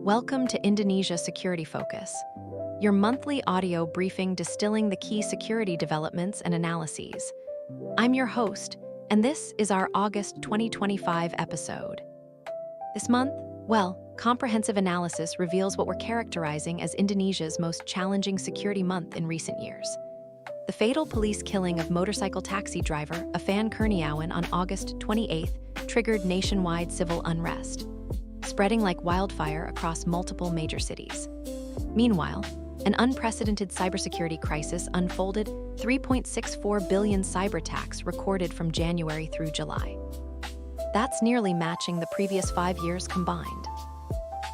Welcome to Indonesia Security Focus, your monthly audio briefing distilling the key security developments and analyses. I'm your host, and this is our August 2025 episode. This month, comprehensive analysis reveals what we're characterizing as Indonesia's most challenging security month in recent years. The fatal police killing of motorcycle taxi driver Afan Kurniawan on August 28th triggered nationwide civil unrest, spreading like wildfire across multiple major cities. Meanwhile, an unprecedented cybersecurity crisis unfolded. 3.64 billion cyber attacks recorded from January through July. That's nearly matching the previous 5 years combined.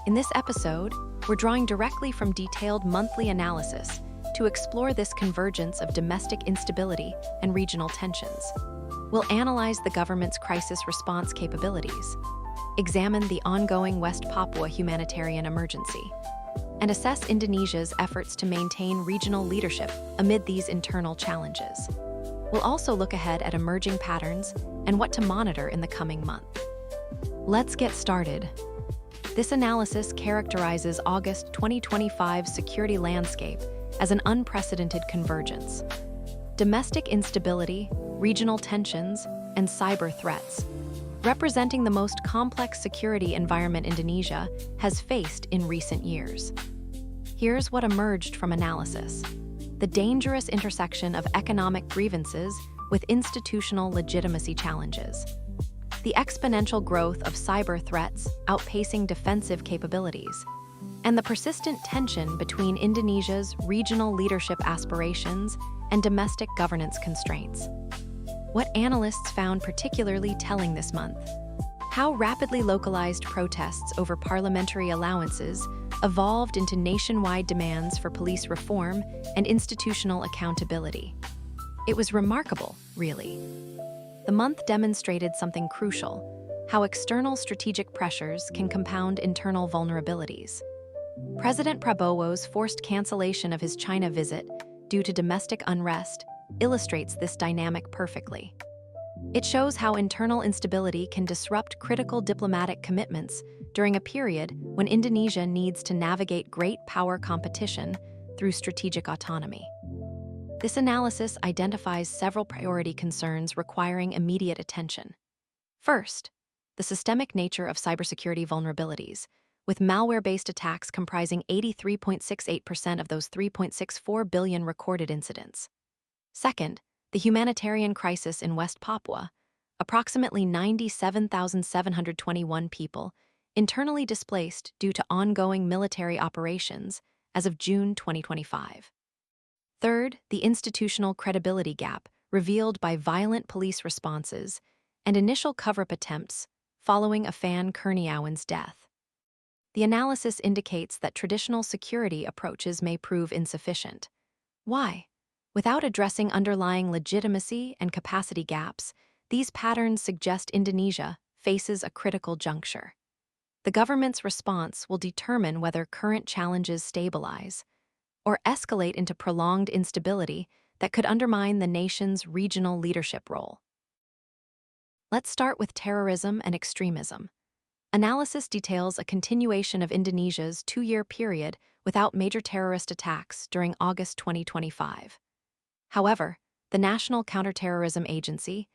In this episode, we're drawing directly from detailed monthly analysis to explore this convergence of domestic instability and regional tensions. We'll analyze the government's crisis response capabilities, examine the ongoing West Papua humanitarian emergency, and assess Indonesia's efforts to maintain regional leadership amid these internal challenges. We'll also look ahead at emerging patterns and what to monitor in the coming month. Let's get started. This analysis characterizes August 2025's security landscape as an unprecedented convergence. Domestic instability, regional tensions, and cyber threats, representing the most complex security environment Indonesia has faced in recent years. Here's what emerged from analysis: the dangerous intersection of economic grievances with institutional legitimacy challenges, the exponential growth of cyber threats outpacing defensive capabilities, and the persistent tension between Indonesia's regional leadership aspirations and domestic governance constraints. What analysts found particularly telling this month: how rapidly localized protests over parliamentary allowances evolved into nationwide demands for police reform and institutional accountability. It was remarkable, really. The month demonstrated something crucial: how external strategic pressures can compound internal vulnerabilities. President Prabowo's forced cancellation of his China visit due to domestic unrest illustrates this dynamic perfectly. It shows how internal instability can disrupt critical diplomatic commitments during a period when Indonesia needs to navigate great power competition through strategic autonomy. This analysis identifies several priority concerns requiring immediate attention. First, the systemic nature of cybersecurity vulnerabilities, with malware-based attacks comprising 83.68% of those 3.64 billion recorded incidents. Second, the humanitarian crisis in West Papua, approximately 97,721 people internally displaced due to ongoing military operations as of June 2025. Third, the institutional credibility gap revealed by violent police responses and initial cover-up attempts following Afan Kurniawan's death. The analysis indicates that traditional security approaches may prove insufficient. Why? Without addressing underlying legitimacy and capacity gaps, these patterns suggest Indonesia faces a critical juncture. The government's response will determine whether current challenges stabilize or escalate into prolonged instability that could undermine the nation's regional leadership role. Let's start with terrorism and extremism. Analysis details a continuation of Indonesia's 2-year period without major terrorist attacks during August 2025. However, the National Counterterrorism Agency,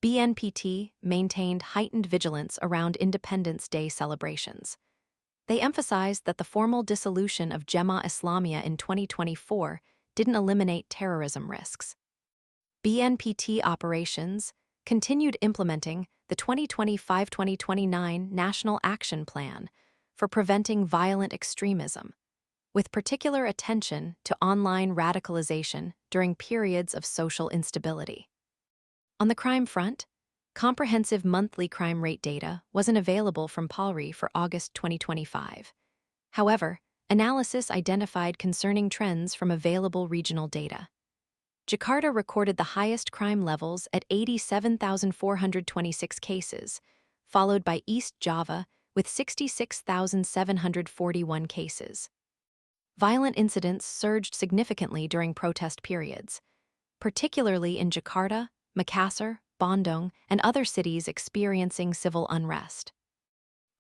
BNPT, maintained heightened vigilance around Independence Day celebrations. They emphasized that the formal dissolution of Jemaah Islamiyah in 2024 didn't eliminate terrorism risks. BNPT operations continued implementing the 2025-2029 National Action Plan for preventing violent extremism, with particular attention to online radicalization during periods of social instability. On the crime front, comprehensive monthly crime rate data wasn't available from Polri for August 2025. However, analysis identified concerning trends from available regional data. Jakarta recorded the highest crime levels at 87,426 cases, followed by East Java with 66,741 cases. Violent incidents surged significantly during protest periods, particularly in Jakarta, Makassar, Bandung, and other cities experiencing civil unrest.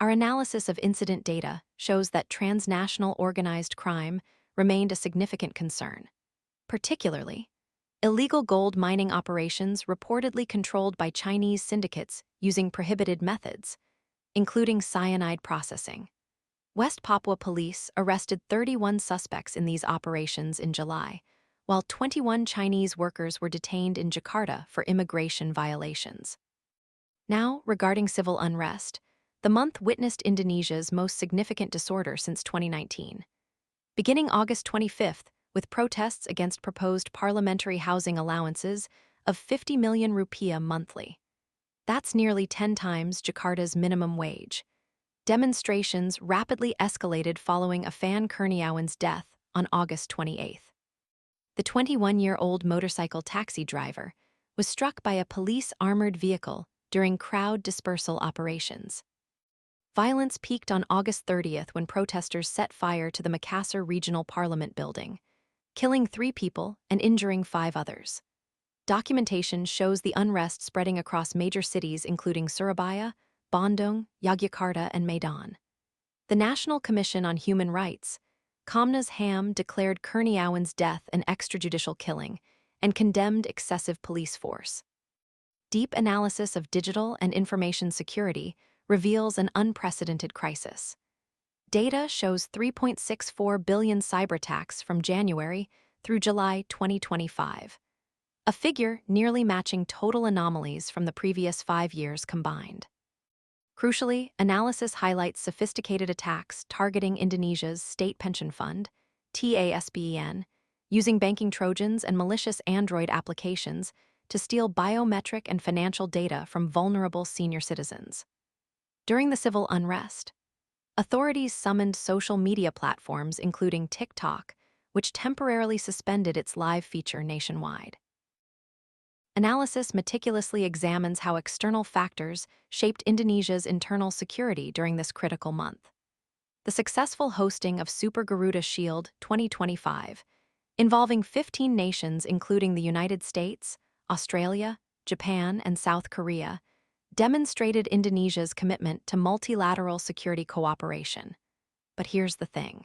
Our analysis of incident data shows that transnational organized crime remained a significant concern, particularly illegal gold mining operations reportedly controlled by Chinese syndicates using prohibited methods, including cyanide processing. West Papua police arrested 31 suspects in these operations in July, while 21 Chinese workers were detained in Jakarta for immigration violations. Now, regarding civil unrest, the month witnessed Indonesia's most significant disorder since 2019. Beginning August 25th, with protests against proposed parliamentary housing allowances of 50 million rupiah monthly. That's nearly 10 times Jakarta's minimum wage. Demonstrations rapidly escalated following Afan Kurniawan's death on August 28th. The 21-year-old motorcycle taxi driver was struck by a police armored vehicle during crowd dispersal operations. Violence peaked on August 30th when protesters set fire to the Makassar Regional Parliament building, killing 3 people and injuring 5 others. Documentation shows the unrest spreading across major cities including Surabaya, Bandung, Yogyakarta, and Medan. The National Commission on Human Rights, Komnas HAM, declared Kurniawan's death an extrajudicial killing and condemned excessive police force. Deep analysis of digital and information security reveals an unprecedented crisis. Data shows 3.64 billion cyberattacks from January through July 2025, a figure nearly matching total anomalies from the previous 5 years combined. Crucially, analysis highlights sophisticated attacks targeting Indonesia's state pension fund, TASBEN, using banking trojans and malicious Android applications to steal biometric and financial data from vulnerable senior citizens. During the civil unrest, authorities summoned social media platforms including TikTok, which temporarily suspended its live feature nationwide. Analysis meticulously examines how external factors shaped Indonesia's internal security during this critical month. The successful hosting of Super Garuda Shield 2025, involving 15 nations including the United States, Australia, Japan, and South Korea, demonstrated Indonesia's commitment to multilateral security cooperation. But here's the thing.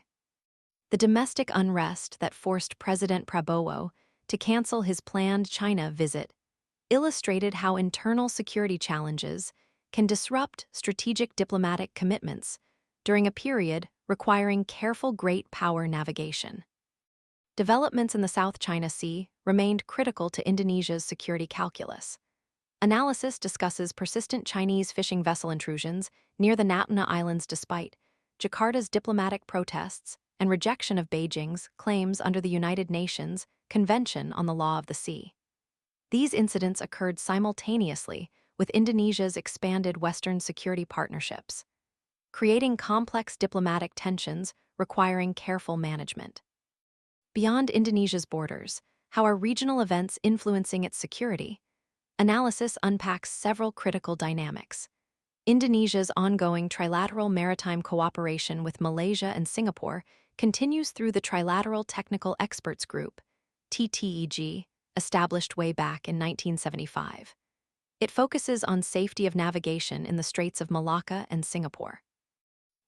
The domestic unrest that forced President Prabowo to cancel his planned China visit illustrated how internal security challenges can disrupt strategic diplomatic commitments during a period requiring careful great power navigation. Developments in the South China Sea remained critical to Indonesia's security calculus. Analysis discusses persistent Chinese fishing vessel intrusions near the Natuna Islands despite Jakarta's diplomatic protests and rejection of Beijing's claims under the United Nations Convention on the Law of the Sea. These incidents occurred simultaneously with Indonesia's expanded Western security partnerships, creating complex diplomatic tensions requiring careful management. Beyond Indonesia's borders, how are regional events influencing its security? Analysis unpacks several critical dynamics. Indonesia's ongoing trilateral maritime cooperation with Malaysia and Singapore continues through the Trilateral Technical Experts Group, TTEG, established way back in 1975. It focuses on safety of navigation in the Straits of Malacca and Singapore.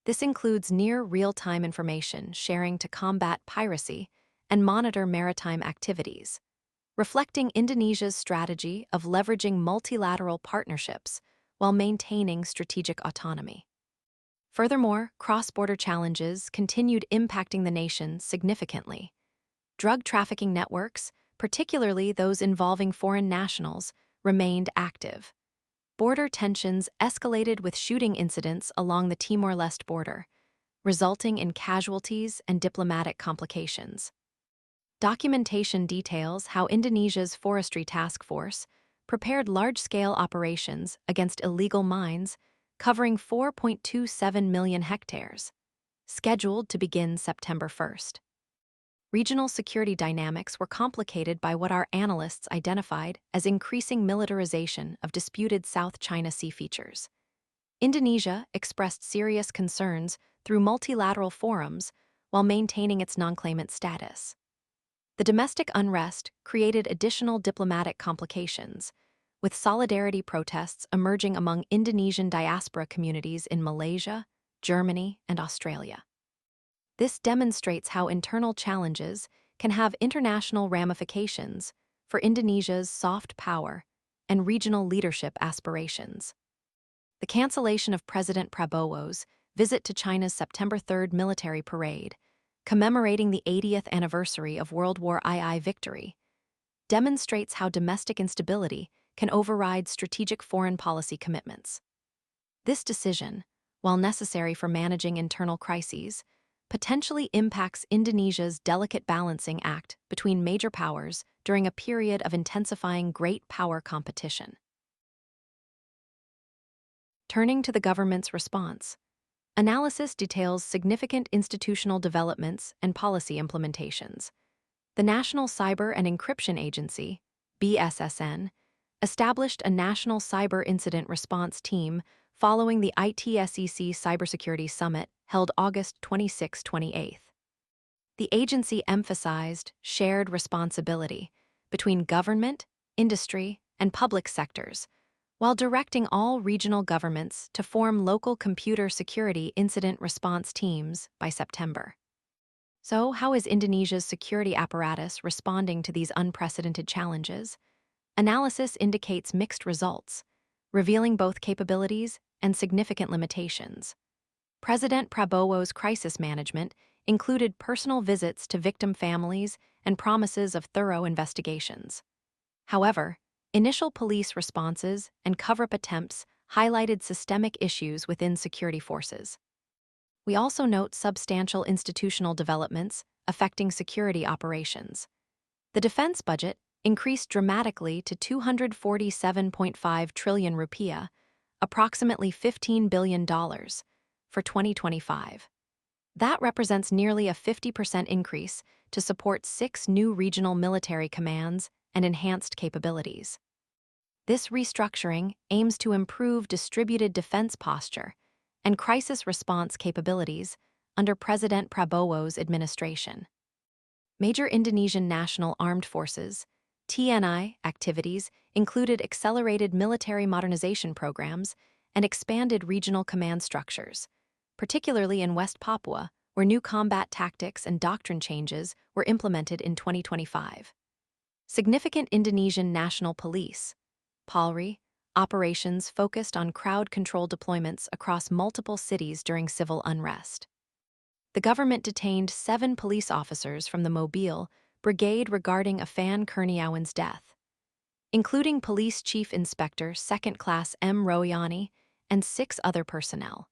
This includes near real-time information sharing to combat piracy and monitor maritime activities, reflecting Indonesia's strategy of leveraging multilateral partnerships while maintaining strategic autonomy. Furthermore, cross-border challenges continued impacting the nation significantly. Drug trafficking networks, particularly those involving foreign nationals, remained active. Border tensions escalated with shooting incidents along the Timor-Leste border, resulting in casualties and diplomatic complications. Documentation details how Indonesia's Forestry Task Force prepared large-scale operations against illegal mines covering 4.27 million hectares, scheduled to begin September 1st. Regional security dynamics were complicated by what our analysts identified as increasing militarization of disputed South China Sea features. Indonesia expressed serious concerns through multilateral forums while maintaining its non-claimant status. The domestic unrest created additional diplomatic complications, with solidarity protests emerging among Indonesian diaspora communities in Malaysia, Germany, and Australia. This demonstrates how internal challenges can have international ramifications for Indonesia's soft power and regional leadership aspirations. The cancellation of President Prabowo's visit to China's September 3rd military parade, commemorating the 80th anniversary of World War II victory, demonstrates how domestic instability can override strategic foreign policy commitments. This decision, while necessary for managing internal crises, potentially impacts Indonesia's delicate balancing act between major powers during a period of intensifying great power competition. Turning to the government's response, analysis details significant institutional developments and policy implementations. The National Cyber and Encryption Agency, BSSN, established a National Cyber Incident Response Team following the ITSEC Cybersecurity Summit held August 26-28. The agency emphasized shared responsibility between government, industry, and public sectors, while directing all regional governments to form local computer security incident response teams by September. So, how is Indonesia's security apparatus responding to these unprecedented challenges? Analysis indicates mixed results, revealing both capabilities and significant limitations. President Prabowo's crisis management included personal visits to victim families and promises of thorough investigations. However, initial police responses and cover-up attempts highlighted systemic issues within security forces. We also note substantial institutional developments affecting security operations. The defense budget increased dramatically to 247.5 trillion rupiah, approximately $15 billion, for 2025. That represents nearly a 50% increase to support 6 new regional military commands and enhanced capabilities. This restructuring aims to improve distributed defense posture and crisis response capabilities under President Prabowo's administration. Major Indonesian National Armed Forces (TNI) activities included accelerated military modernization programs and expanded regional command structures, particularly in West Papua, where new combat tactics and doctrine changes were implemented in 2025. Significant Indonesian National Police (Polri) operations focused on crowd control deployments across multiple cities during civil unrest. The government detained 7 police officers from the Mobile Brigade regarding Afan Kurniawan's death, including Police Chief Inspector 2nd Class M. Royani and 6 other personnel.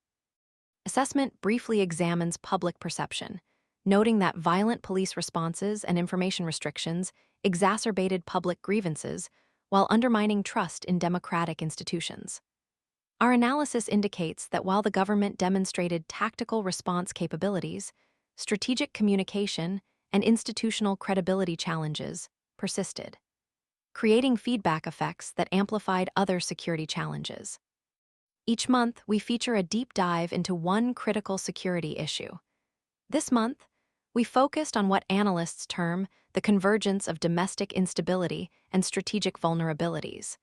Assessment briefly examines public perception, noting that violent police responses and information restrictions exacerbated public grievances while undermining trust in democratic institutions. Our analysis indicates that while the government demonstrated tactical response capabilities, strategic communication and institutional credibility challenges persisted, creating feedback effects that amplified other security challenges. Each month, we feature a deep dive into one critical security issue. This month, we focused on what analysts term the convergence of domestic instability and strategic vulnerabilities.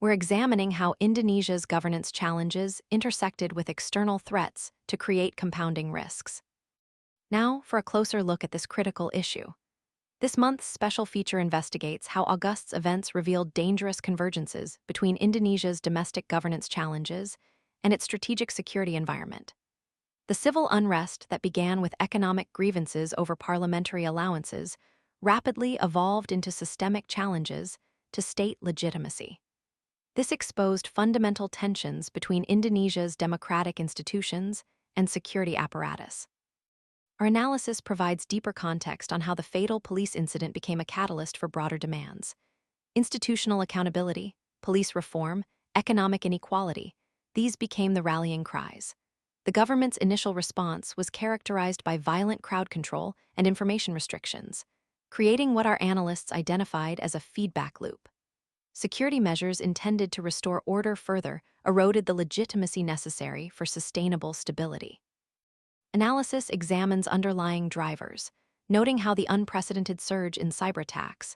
We're examining how Indonesia's governance challenges intersected with external threats to create compounding risks. Now, for a closer look at this critical issue. This month's special feature investigates how August's events revealed dangerous convergences between Indonesia's domestic governance challenges and its strategic security environment. The civil unrest that began with economic grievances over parliamentary allowances rapidly evolved into systemic challenges to state legitimacy. This exposed fundamental tensions between Indonesia's democratic institutions and security apparatus. Our analysis provides deeper context on how the fatal police incident became a catalyst for broader demands. Institutional accountability, police reform, economic inequality, these became the rallying cries. The government's initial response was characterized by violent crowd control and information restrictions, creating what our analysts identified as a feedback loop. Security measures intended to restore order further eroded the legitimacy necessary for sustainable stability. Analysis examines underlying drivers, noting how the unprecedented surge in cyberattacks,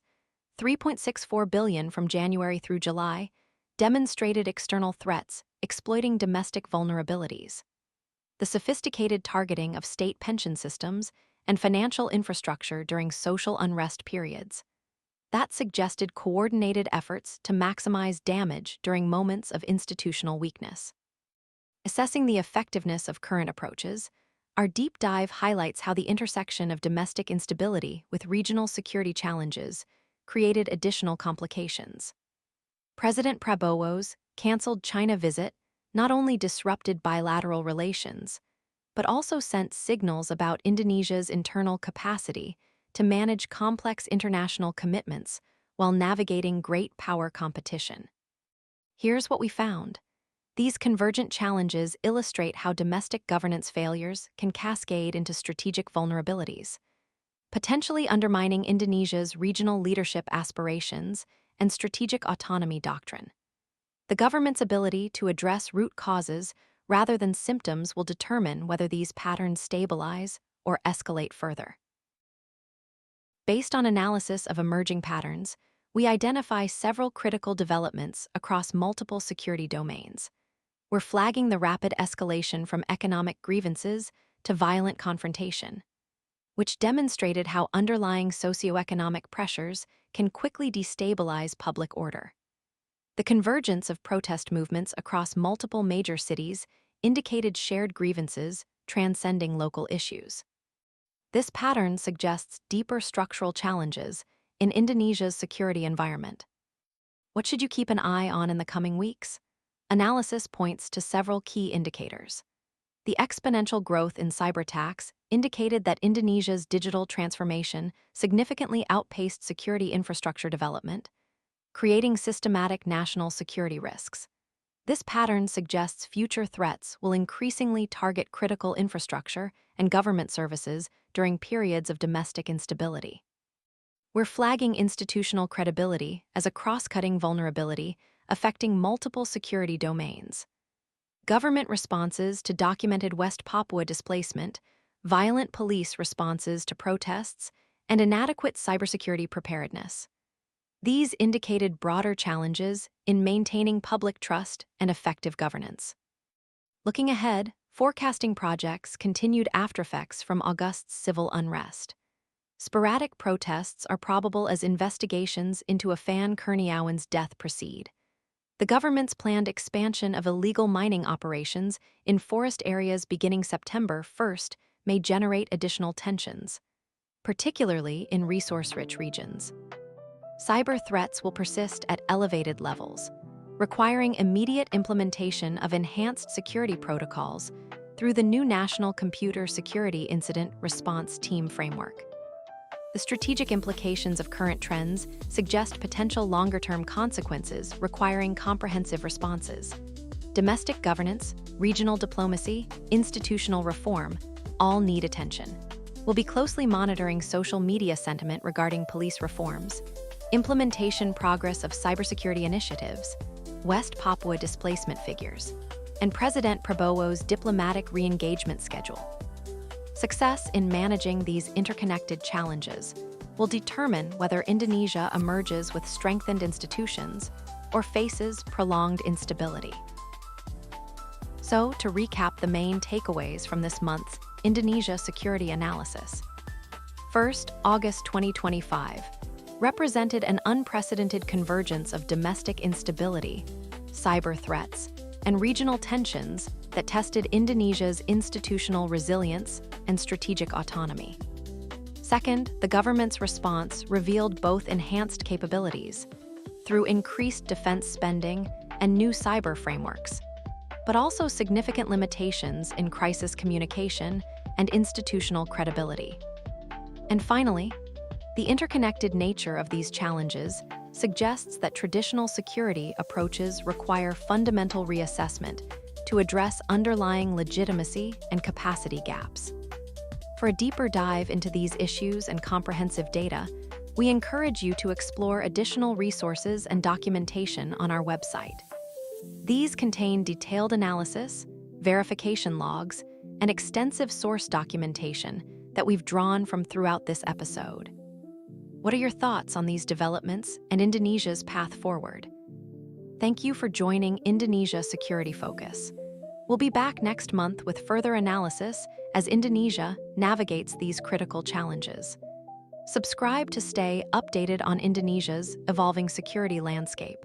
$3.64 billion from January through July, demonstrated external threats, exploiting domestic vulnerabilities. The sophisticated targeting of state pension systems and financial infrastructure during social unrest periods. That suggested coordinated efforts to maximize damage during moments of institutional weakness. Assessing the effectiveness of current approaches, our deep dive highlights how the intersection of domestic instability with regional security challenges created additional complications. President Prabowo's canceled China visit not only disrupted bilateral relations, but also sent signals about Indonesia's internal capacity to manage complex international commitments while navigating great power competition. Here's what we found. These convergent challenges illustrate how domestic governance failures can cascade into strategic vulnerabilities, potentially undermining Indonesia's regional leadership aspirations and strategic autonomy doctrine. The government's ability to address root causes rather than symptoms will determine whether these patterns stabilize or escalate further. Based on analysis of emerging patterns, we identify several critical developments across multiple security domains. We're flagging the rapid escalation from economic grievances to violent confrontation, which demonstrated how underlying socioeconomic pressures can quickly destabilize public order. The convergence of protest movements across multiple major cities indicated shared grievances transcending local issues. This pattern suggests deeper structural challenges in Indonesia's security environment. What should you keep an eye on in the coming weeks? Analysis points to several key indicators. The exponential growth in cyberattacks indicated that Indonesia's digital transformation significantly outpaced security infrastructure development, creating systematic national security risks. This pattern suggests future threats will increasingly target critical infrastructure and government services during periods of domestic instability. We're flagging institutional credibility as a cross-cutting vulnerability affecting multiple security domains. Government responses to documented West Papua displacement, violent police responses to protests, and inadequate cybersecurity preparedness. These indicated broader challenges in maintaining public trust and effective governance. Looking ahead, forecasting projects continued aftereffects from August's civil unrest. Sporadic protests are probable as investigations into Afan Kurniawan's death proceed. The government's planned expansion of illegal mining operations in forest areas beginning September 1st may generate additional tensions, particularly in resource-rich regions. Cyber threats will persist at elevated levels, requiring immediate implementation of enhanced security protocols through the new National Computer Security Incident Response Team framework. The strategic implications of current trends suggest potential longer-term consequences requiring comprehensive responses. Domestic governance, regional diplomacy, institutional reform all need attention. We'll be closely monitoring social media sentiment regarding police reforms, implementation progress of cybersecurity initiatives, West Papua displacement figures, and President Prabowo's diplomatic re-engagement schedule. Success in managing these interconnected challenges will determine whether Indonesia emerges with strengthened institutions or faces prolonged instability. So, to recap the main takeaways from this month's Indonesia security analysis. First, August 2025 represented an unprecedented convergence of domestic instability, cyber threats, and regional tensions that tested Indonesia's institutional resilience and strategic autonomy. Second, the government's response revealed both enhanced capabilities through increased defense spending and new cyber frameworks, but also significant limitations in crisis communication and institutional credibility. And finally, the interconnected nature of these challenges suggests that traditional security approaches require fundamental reassessment to address underlying legitimacy and capacity gaps. For a deeper dive into these issues and comprehensive data, we encourage you to explore additional resources and documentation on our website. These contain detailed analysis, verification logs, and extensive source documentation that we've drawn from throughout this episode. What are your thoughts on these developments and Indonesia's path forward? Thank you for joining Indonesia Security Focus. We'll be back next month with further analysis as Indonesia navigates these critical challenges. Subscribe to stay updated on Indonesia's evolving security landscape.